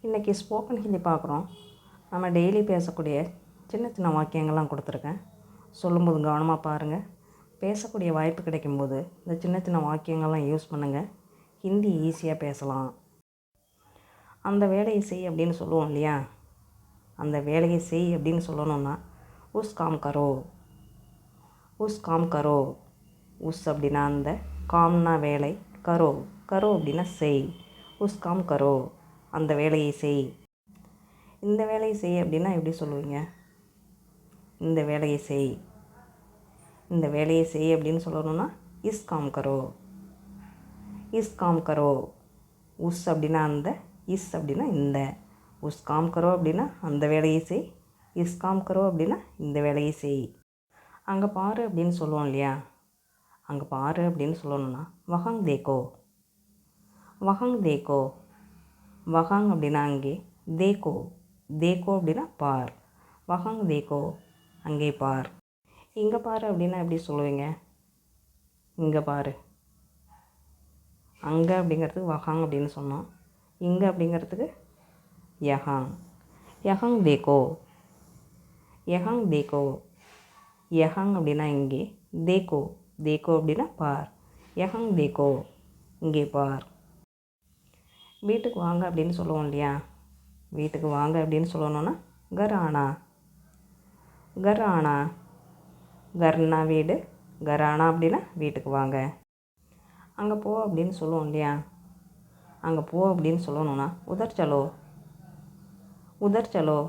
இன்றைக்கி ஸ்போக்கன் ஹிந்தி பார்க்குறோம். நம்ம டெய்லி பேசக்கூடிய சின்ன சின்ன வாக்கியங்கள்லாம் கொடுத்துருக்கேன். சொல்லும்போது கவனமாக பாருங்கள். பேசக்கூடிய வாய்ப்பு கிடைக்கும்போது இந்த சின்ன சின்ன வாக்கியங்கள்லாம் யூஸ் பண்ணுங்கள். ஹிந்தி ஈஸியாக பேசலாம். அந்த வேலையை செய் அப்படின்னு சொல்லுவோம் இல்லையா? அந்த வேலையை செய் அப்படின்னு சொல்லணுன்னா உஸ் காம் கரோ. உஸ் காம் கரோ. உஸ் அப்படின்னா அந்த, காம்னா வேலை, கரோ கரோ அப்படின்னா செய். உஸ் காம் கரோ, அந்த வேலையை செய். இந்த வேலையை செய் அப்படின்னா எப்படி சொல்லுவீங்க? இந்த வேலையை செய். இந்த வேலையை செய் அப்படின்னு சொல்லணும்னா இஸ் காம் கரோ. இஸ் காம் கரோ. உஸ் அப்படின்னா அந்த, இஸ் அப்படின்னா இந்த. உஸ் காம் கரோ அப்படின்னா அந்த வேலையை செய். இஸ் காம் கரோ அப்படின்னா இந்த வேலையை செய். அங்கே பாரு அப்படின்னு சொல்லுவோம் இல்லையா? அங்கே பாரு அப்படின்னு சொல்லணும்னா வஹாங் தேக்கோ. வஹாங் தேக்கோ. வஹாங் அப்படின்னா அங்கே, தேக்கோ. தேக்கோ அப்படின்னா பார். வஹாங் தேக்கோ, அங்கே பார். இங்கே பாரு அப்படின்னா எப்படி சொல்லுவீங்க? இங்கே பாரு. அங்கே அப்படிங்கிறதுக்கு வஹாங் அப்படின்னு சொன்னோம். இங்கே அப்படிங்கிறதுக்கு யஹாங். யஹாங் தேக்கோ. யஹாங் தேக்கோ. யஹாங் அப்படின்னா இங்கே, தேக்கோ. தேக்கோ அப்படின்னா பார். யஹாங் தேக்கோ, இங்கே பார். வீட்டுக்கு வாங்க அப்படின்னு சொல்லுவோம் இல்லையா? வீட்டுக்கு வாங்க அப்படின்னு சொல்லணுன்னா கர் ஆனா. கர் ஆனா. கர்னா வீடு, கர் ஆனா அப்படின்னா வீட்டுக்கு வாங்க. அங்கே போ அப்படின்னு சொல்லுவோம் இல்லையா? அங்கே போ அப்படின்னு சொல்லணுன்னா உதர் சலோ. உதர் சலோ.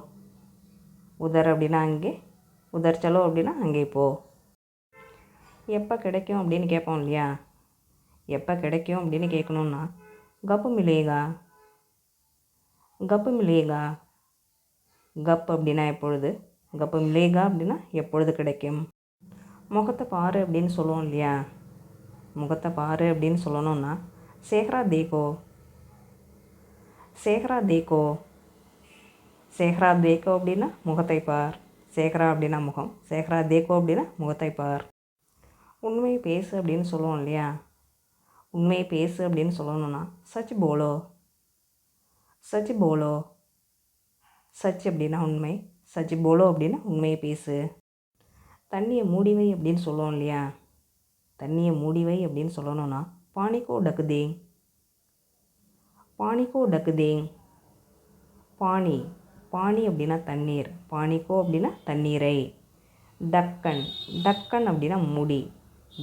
உதர் அப்படின்னா அங்கே, உதர் சலோ அப்படின்னா அங்கே போ. எப்போ கிடைக்கும் அப்படின்னு கேட்போம் இல்லையா? எப்போ கிடைக்கும் அப்படின்னு கேட்கணுன்னா கப்பு மிலேகா. கப்பு மிலேகா. கப் அப்படின்னா எப்பொழுது, கப்பு மிலேகா அப்படின்னா எப்பொழுது கிடைக்கும். முகத்தை பாரு அப்படின்னு சொல்லுவோம் இல்லையா? முகத்தை பாரு அப்படின்னு சொல்லணுன்னா சேஹ்ரா தேக்கோ. சேஹ்ரா தேக்கோ. சேஹ்ரா தேக்கோ அப்படின்னா முகத்தை பார். சேஹ்ரா அப்படின்னா முகம், சேஹ்ரா தேக்கோ அப்படின்னா முகத்தை பார். உண்மையை பேசு அப்படின்னு சொல்லுவோம் இல்லையா? உண்மையை பேசு அப்படின்னு சொல்லணுன்னா such polo. Such polo. Such அப்படின்னா உண்மை, சச் போலோ அப்படின்னா உண்மையை பேசு. தண்ணியை மூடி வை அப்படின்னு சொல்லுவோம் இல்லையா? தண்ணியை மூடி வை அப்படின்னு சொல்லணுன்னா பானிக்கோ டக்கு தேங். பானிக்கோ டக்கு தேங். பானி. பானி அப்படின்னா தண்ணீர், பானிக்கோ அப்படின்னா தண்ணீரை. டக்கன். டக்கன் அப்படின்னா மூடி,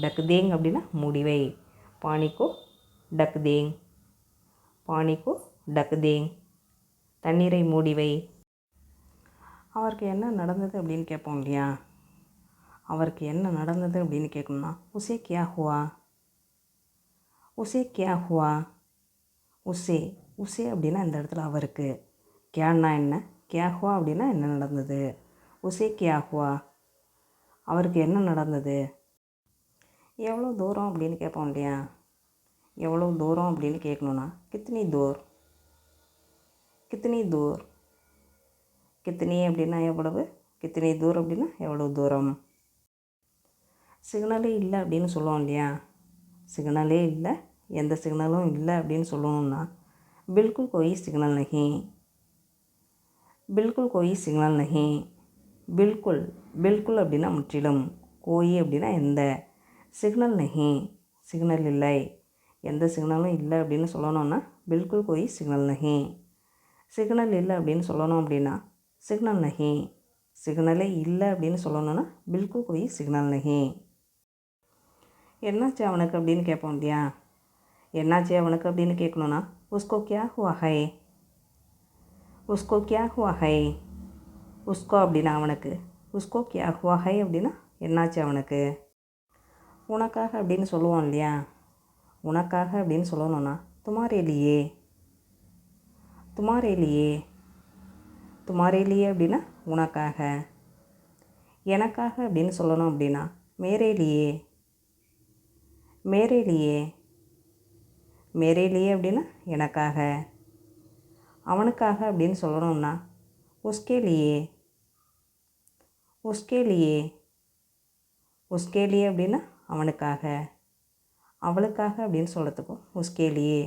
டக்கு தேங் அப்படின்னா மூடிவை. பானிக்கோ டக்கு தேங். பானிக்கோ டக்கு தேங், தண்ணீரை மூடிவை. அவருக்கு என்ன நடந்தது அப்படின்னு கேட்போம் இல்லையா? அவருக்கு என்ன நடந்தது அப்படின்னு கேட்கணும்னா உசே கியா ஹுவா. உசே கியா ஹுவா. உசே. உசே அப்படின்னா இந்த இடத்துல அவருக்கு. கியான்னா என்ன, கியா ஹுவா அப்படின்னா என்ன நடந்தது. உசே கியா ஹுவா, அவருக்கு என்ன நடந்தது. எவ்வளோ தூரம் அப்படின்னு கேட்போம் இல்லையா? எவ்வளோ தூரம் அப்படின்னு கேட்கணுன்னா கித்னி தூர். கித்னி தூர். கித்னி அப்படின்னா எவ்வளவு, கித்னி தூர் அப்படின்னா எவ்வளோ தூரம். சிக்னலே இல்லை அப்படின்னு சொல்லுவோம் இல்லையா? சிக்னலே இல்லை, எந்த சிக்னலும் இல்லை அப்படின்னு சொல்லணும்னா பில்குல் கோயி சிக்னல் நஹி. பில்குல் கோயி சிக்னல் நஹி. பில்குல். பில்குல் அப்படின்னா முற்றிலும், கோயி அப்படின்னா எந்த, சிக்னல் நஹி சிக்னல் இல்லை, எந்த சிக்னலும் இல்லை அப்படின்னு சொல்லணும்னா பில்குல் கோயி சிக்னல் நஹி. சிக்னல் இல்லை அப்படின்னு சொல்லணும் அப்படின்னா சிக்னல் நஹி. சிக்னலே இல்லை அப்படின்னு சொல்லணும்னா பில்குல் கோயி சிக்னல் நஹி. என்னாச்சு அவனுக்கு அப்படின்னு கேட்போம் இல்லையா? என்னாச்சு அவனுக்கு அப்படின்னு கேட்கணுன்னா உஸ்கோ கியா ஹுவா ஹை. உஸ்கோ கியா ஹுவா ஹை. உஸ்கோ அப்படின்னா அவனுக்கு, உஸ்கோ கியா ஹுவா ஹை அப்படின்னா என்னாச்சு அவனுக்கு. உனக்காக அப்படின்னு சொல்லுவோம் இல்லையா? உனக்காக அப்படின்னு சொல்லணுன்னா துமாரே லியே. துமாரே லியே. துமாரே லியே அப்படின்னா உனக்காக. எனக்காக அப்படின்னு சொல்லணும் அப்படின்னா மேரே லியே. மேரே லியே. மேரே லியே அப்படின்னா எனக்காக. அவனுக்காக அப்படின்னு சொல்லணும்னா உஸ்கே லியே. உஸ்கே லியே. உஸ்கே லியே அப்படின்னா அவனுக்காக. அவளுக்காக அப்படின்னு சொல்கிறதுக்கும் உஸ்கே லியே.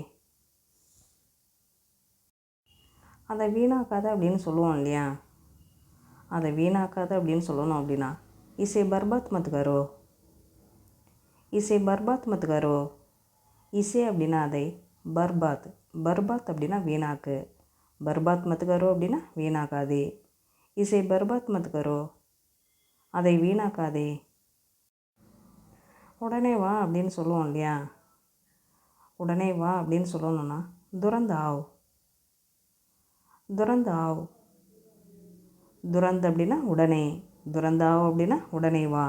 அதை வீணாக்காத அப்படின்னு சொல்லுவோம் இல்லையா, அதை வீணாக்காத அப்படின்னு சொல்லணும் அப்படின்னா இசே பர்பாத் மத் கரோ, இசே பர்பாத் மத் கரோ. இசே அப்படின்னா அதை, பர்பாத், பர்பாத் அப்படின்னா வீணாக்கு, பர்பாத் மத் கரோ அப்படின்னா வீணாக்காதே, இசை பர்பாத் மத் கரோ, அதை வீணாக்காதே. உடனே வா அப்படின்னு சொல்லுவோம் இல்லையா, உடனே வா அப்படின்னு சொல்லணும்னா துரந்த் ஆவ், துரந்த் ஆவ். துரந்த் அப்படின்னா உடனே, துரந்த் ஆவ் அப்படின்னா உடனே வா.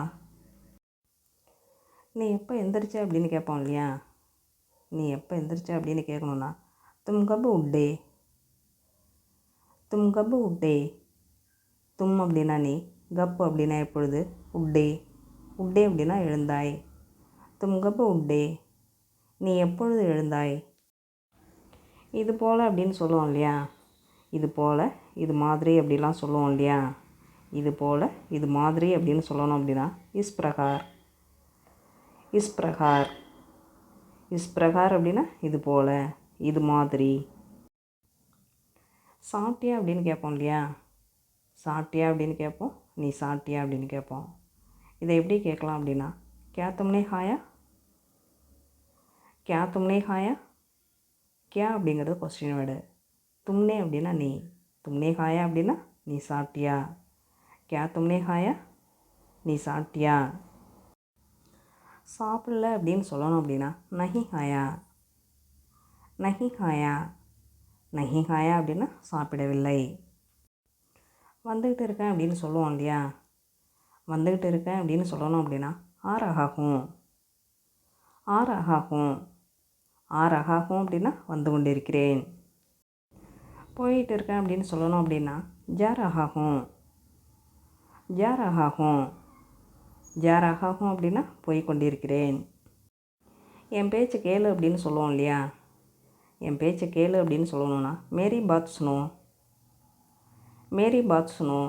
நீ எப்போ எந்திரிச்ச அப்படின்னு கேட்போம் இல்லையா, நீ எப்போ எந்திரிச்ச அப்படின்னு கேட்கணுன்னா தும் கப் உட்டே, தும் கப் உட்டே. தும் அப்படின்னா நீ, கப் அப்படின்னா எப்பொழுது, உட்டே, உட்டே அப்படின்னா எழுந்தாய். தும் கப் உட்டே, நீ எப்பொழுது எழுந்தாய். இது போல் அப்படின்னு சொல்லுவோம் இல்லையா, இது போல், இது மாதிரி அப்படிலாம் சொல்லுவோம் இல்லையா, இது போல், இது மாதிரி அப்படின்னு சொல்லணும் அப்படின்னா இஸ் பிரகார், இஸ் பிரகார். இஸ் பிரகார் அப்படின்னா இது போல், இது மாதிரி. சாப்பிட்டியா அப்படின்னு கேட்போம் இல்லையா, சாப்பிட்டியா அப்படின்னு கேட்போம், நீ சாப்பிட்டியா அப்படின்னு கேட்போம். இதை எப்படி கேட்கலாம் அப்படின்னா கியா தும்னே ஹாயா, கியா தும்னே ஹாயா. கியா அப்படிங்கிறது கொஸ்டின் வேர்டு, தும்னே அப்படின்னா நீ, தும்னே ஹாயா அப்படின்னா நீ சாப்பிட்டியா, கியா தும்னே ஹாயா, நீ சாப்பிட்டியா. சாப்பிடல அப்படின்னு சொல்லணும் அப்படின்னா நஹி ஹாயா, நஹி ஹாயா, நஹி ஹாயா அப்படின்னா சாப்பிடவில்லை. வந்துக்கிட்டு இருக்கேன் அப்படின்னு சொல்லுவோம் இல்லையா, வந்துக்கிட்டு இருக்கேன் அப்படின்னு சொல்லணும் அப்படின்னா ஆ ரஹா ஹூம், ஆ ரஹா ஹூம், ஆ ரஹா ஹூம் அப்படின்னா வந்து கொண்டு இருக்கிறேன். போயிட்டு இருக்கேன் அப்படின்னு சொல்லணும் அப்படின்னா ஜா ரஹா ஹூம், ஜா ரஹா ஹூம், ஜா ரஹா ஹூம் அப்படின்னா போய் கொண்டிருக்கிறேன். என் பேச்சு கேளு அப்படின்னு சொல்லுவோம் இல்லையா, என் பேச்சு கேளு அப்படின்னு சொல்லணும்னா மேரி பாத் சுனோ, மேரி பாத் சுனோ.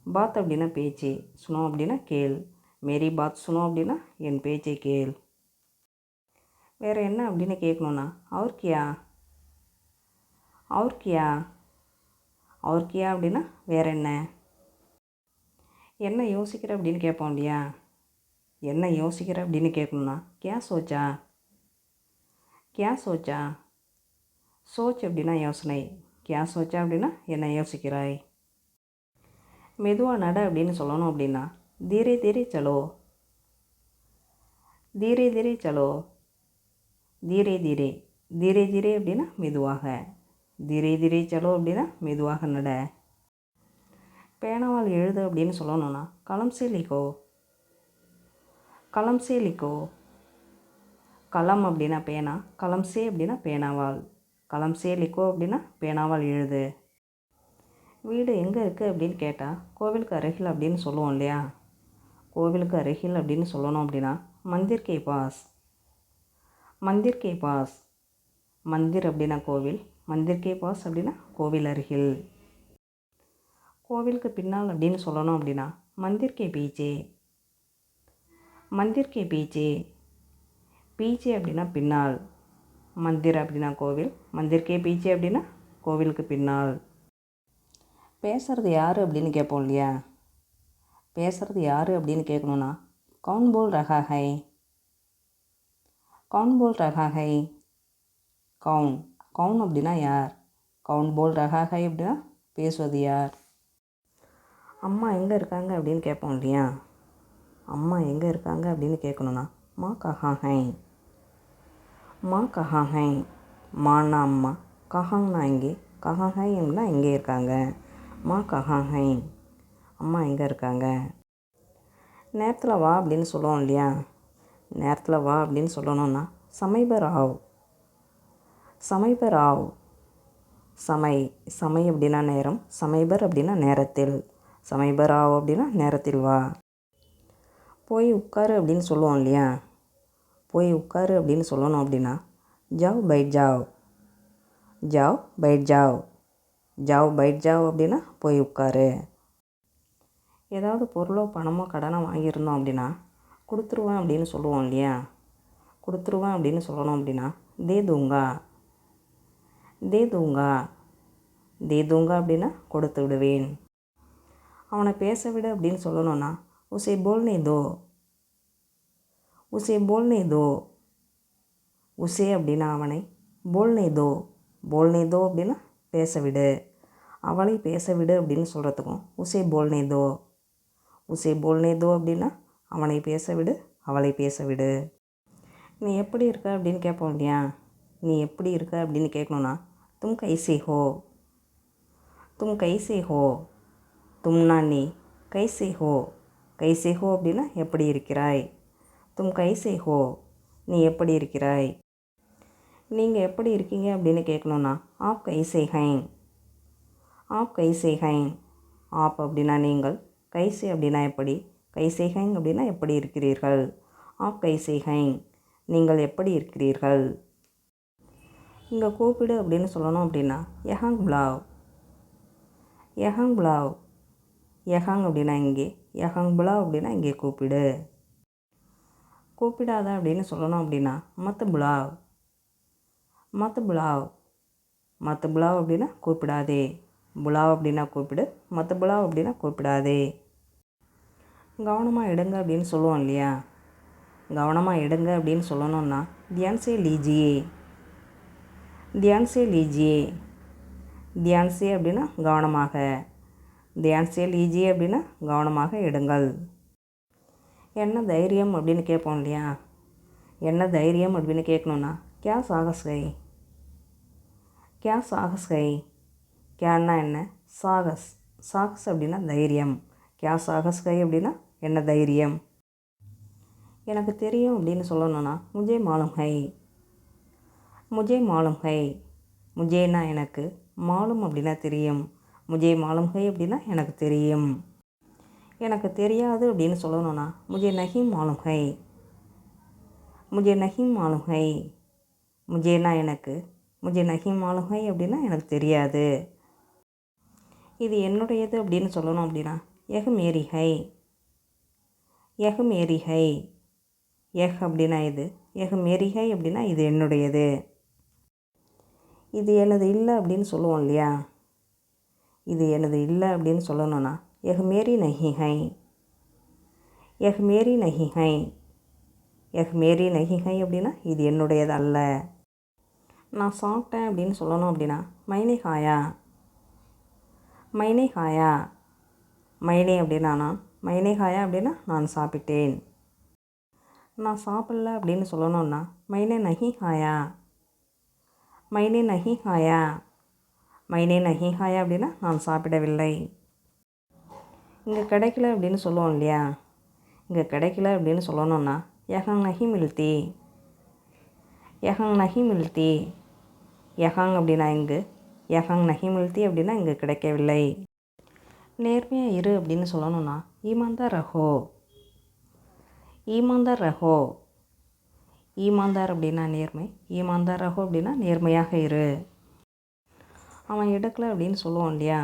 பாத் அப்படின்னா பேச்சு, சுனோ அப்படின்னா கேள், மேரி பாத் சுனோ அப்படின்னா என் பேச்சை கேள். வேறு என்ன அப்படின்னு கேட்கணுன்னா அவர் கியா, அவர் கியா, அவர் கியா அப்படின்னா வேறு என்ன. என்ன யோசிக்கிற அப்படின்னு கேட்போம் இல்லையா, என்ன யோசிக்கிற அப்படின்னு கேட்கணுன்னா கியா சோச்சா, கியா சோச்சா. சோச் அப்படின்னா யோசனை, கியா சோச்சா அப்படின்னா என்ன யோசிக்கிறாய். மெதுவாக நட அப்படின்னு சொல்லணும் அப்படின்னா தீரே தீரே சலோ, தீரே தீரே சலோ, தீரே தீரே, தீரே தீரே அப்படின்னா மெதுவாக, தீரே தீரே சலோ அப்படின்னா மெதுவாக நட. பேனாவால் எழுது அப்படின்னு சொல்லணும்னா கலம் சே லிக்கோ, கலம் சே லிக்கோ. கலம் அப்படின்னா பேனா, கலம் சே அப்படின்னா பேனாவால், கலம் சே லிக்கோ அப்படின்னா பேனாவால் எழுது. வீடு எங்கே இருக்குது அப்படின்னு கேட்டால் கோவிலுக்கு அருகில் அப்படின்னு சொல்லுவோம் இல்லையா, கோவிலுக்கு அருகில் அப்படின்னு சொல்லணும் அப்படின்னா மந்திர் கே பாஸ், மந்திர் கே பாஸ். மந்திர் அப்படின்னா கோவில், மந்திர் கே பாஸ் அப்படின்னா கோவில் அருகில். கோவிலுக்கு பின்னால் அப்படின்னு சொல்லணும் அப்படின்னா மந்திர் கே பீச்சே, மந்திர் கே பீச்சே. பீச்சே அப்படின்னா பின்னால், மந்திர் அப்படின்னா கோவில், மந்திர் கே பீச்சே அப்படின்னா கோவிலுக்கு பின்னால். பேசுகிறது யார் அப்படின்னு கேட்போம் இல்லையா, பேசுகிறது யார் அப்படின்னு கேட்கணுன்னா கவுன் போல் ரஹா ஹை, கவுன் போல் ரஹா ஹை. கவுன், கவுன் அப்படின்னா யார், கவுன் போல் ரஹா ஹை அப்படின்னா பேசுவது யார். அம்மா எங்கே இருக்காங்க அப்படின்னு கேட்போம் இல்லையா, அம்மா எங்கே இருக்காங்க அப்படின்னு கேட்கணுன்னா மா கஹா ஹை, மா கஹா ஹை. மான்னா அம்மா, கஹாங்னா இங்கே, கஹா ஹை அப்படின்னா எங்கே இருக்காங்க, மா கஹா ஹை, அம்மா எங்கே இருக்காங்க. நேரத்தில் வா அப்படின்னு சொல்லுவோம் இல்லையா, நேரத்தில் வா அப்படின்னு சொல்லணும்னா சமை பர் ஆவ், சமை பர் ஆவ். சமை, சமை அப்படின்னா நேரம், சமைபர் அப்படின்னா நேரத்தில், சமைபர் ஆவ் அப்படின்னா நேரத்தில் வா. போய் உட்காரு அப்படின்னு சொல்லுவோம் இல்லையா, போய் உட்காரு அப்படின்னு சொல்லணும் அப்படின்னா ஜாவ் பைட் ஜாவ், ஜாவ் பைட் ஜாவ், ஜாவ் பைட் ஜாவ் அப்படின்னா போய் உட்காரு. ஏதாவது பொருளோ பணமோ கடனோ வாங்கியிருந்தோம் அப்படின்னா கொடுத்துருவேன் அப்படின்னு சொல்லுவோம் இல்லையா, கொடுத்துருவேன் அப்படின்னு சொல்லணும் அப்படின்னா தே தூங்கா, தே தூங்கா. தே தூங்கா அப்படின்னா கொடுத்து விடுவேன். அவனை பேச விடு அப்படின்னு சொல்லணும்னா உசே போல்னே தோ. உசே போல்னே தோ. உசே அப்படின்னா அவனை, போல்னே தோ. போல்னே தோ அப்படின்னா பேச விடு. அவளை பேச விடு அப்படின்னு சொல்கிறதுக்கும் உசே போல்னே தோ. உசே போல்னே தோ அப்படின்னா அவனை பேச விடு, அவளை பேச விடு. நீ எப்படி இருக்க அப்படின்னு கேட்போம் இல்லையா? நீ எப்படி இருக்க அப்படின்னு கேட்கணுன்னா தும் கைசே ஹோ. தும் கைசே ஹோ. தும்னா நீ, கைசே ஹோ. கைசே ஹோ அப்படின்னா எப்படி இருக்கிறாய். தும் கைசே ஹோ, நீ எப்படி இருக்கிறாய். நீங்கள் எப்படி இருக்கீங்க அப்படின்னு கேட்கணுன்னா ஆப் கைசே ஹைன். ஆப் கைசே ஹைன். ஆப் அப்படின்னா நீங்கள், கைசே அப்படின்னா எப்படி, கைசே ஹைன் அப்படின்னா எப்படி இருக்கிறீர்கள். ஆப் கைசே ஹைன், நீங்கள் எப்படி இருக்கிறீர்கள். இங்கே கூப்பிடு அப்படின்னு சொல்லணும் அப்படின்னா யஹாங் புலாவ். யஹாங் புலாவ். யஹாங் அப்படின்னா இங்கே, யஹாங் புலாவ் அப்படின்னா இங்கே கூப்பிடு. கூப்பிடாத அப்படின்னு சொல்லணும் அப்படின்னா மத் புலாவ். மத் புலாவ். மத் புலாவ் அப்படின்னா கூப்பிடாதே. புலாவ் அப்படின்னா கூப்பிடு, மத் புலாவ் அப்படின்னா கூப்பிடாதே. கவனமாக எடுங்க அப்படின்னு சொல்லுவோம் இல்லையா? கவனமாக எடுங்க அப்படின்னு சொல்லணும்னா தியான் சே லீஜியே. தியான் சே லீஜியே. தியான் சே அப்படின்னா கவனமாக. தியான் சே லீஜியே அப்படின்னா கவனமாக எடுங்கள். என்ன தைரியம் அப்படின்னு கேட்போம் இல்லையா? என்ன தைரியம் அப்படின்னு கேட்கணுன்னா கியா சாகஸ் கை. கியா சாகஸ் கை. கியான்னா என்ன, சாகஸ். சாகஸ் அப்படின்னா தைரியம். கியா சாகஸ் கை அப்படின்னா என்ன தைரியம். எனக்கு தெரியும் அப்படின்னு சொல்லணும்னா முஜே மாலும் ஹை. முஜே மாலும் ஹை. முஜேனா எனக்கு, மாலும் அப்படின்னா தெரியும். முஜே மாலும் ஹை அப்படின்னா எனக்கு தெரியும். எனக்கு தெரியாது அப்படின்னு சொல்லணும்னா முஜே நஹி மாலும் ஹை. முஜே நஹி மாலும் ஹை. முஜேனா எனக்கு, முஜே நஹி மாலும் ஹை அப்படின்னா எனக்கு தெரியாது. இது என்னுடையது அப்படின்னு சொல்லணும் அப்படின்னா எஹ் மேரி ஹை. எஹ் மேரி ஹை. எஹ் அப்படின்னா இது, எஹ் மேரி ஹை அப்படின்னா இது என்னுடையது. இது எனது இல்லை அப்படின்னு சொல்லுவோம் இல்லையா? இது எனது இல்லை அப்படின்னு சொல்லணும்னா எஹ் மேரி நஹி ஹை. எஹ் மேரி நஹி ஹை. எஹ் மேரி நஹி ஹை அப்படின்னா இது என்னுடையது அல்ல. நான் சாப்பிட்டேன் அப்படின்னு சொல்லணும் அப்படின்னா மைனே காயா. மைனே காயா. மைனே அப்படின்னா நான், மைனே காயா அப்படின்னா நான் சாப்பிட்டேன். நான் சாப்பிடல அப்படின்னு சொல்லணும்னா மைனே நஹி காயா. மைனே நஹி காயா. மைனே நஹி காயா அப்படின்னா நான் சாப்பிடவில்லை. இங்கே கிடைக்கல அப்படின்னு சொல்லுவோம் இல்லையா? இங்கே கிடைக்கல அப்படின்னு சொல்லணும்னா யஹாங் நஹி மில்தி. யஹாங் நஹி மில்தி. யஹாங் அப்படின்னா இங்கு, யஹாங் நஹி மில்தி அப்படின்னா இங்கே கிடைக்கவில்லை. நேர்மையாக இரு அப்படின்னு சொல்லணும்னா ஈமான்தார் ரஹோ. ஈமான்தார் ரஹோ. ஈமான்தார் அப்படின்னா நேர்மை, ஈமான்தார் ரஹோ அப்படின்னா நேர்மையாக இரு. அவன் எடுக்கலை அப்படின்னு சொல்லுவோம் இல்லையா?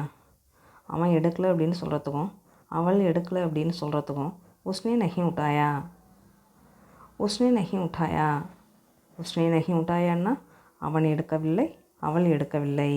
அவன் எடுக்கலை அப்படின்னு சொல்கிறதுக்கும் அவள் எடுக்கலை அப்படின்னு சொல்கிறதுக்கும் உஸ்னே நஹி உட்டாயா. உஸ்னே நஹி உட்டாயா. உஸ்னே நஹி உட்டாயான்னா அவன் எடுக்கவில்லை, அவள் எடுக்கவில்லை.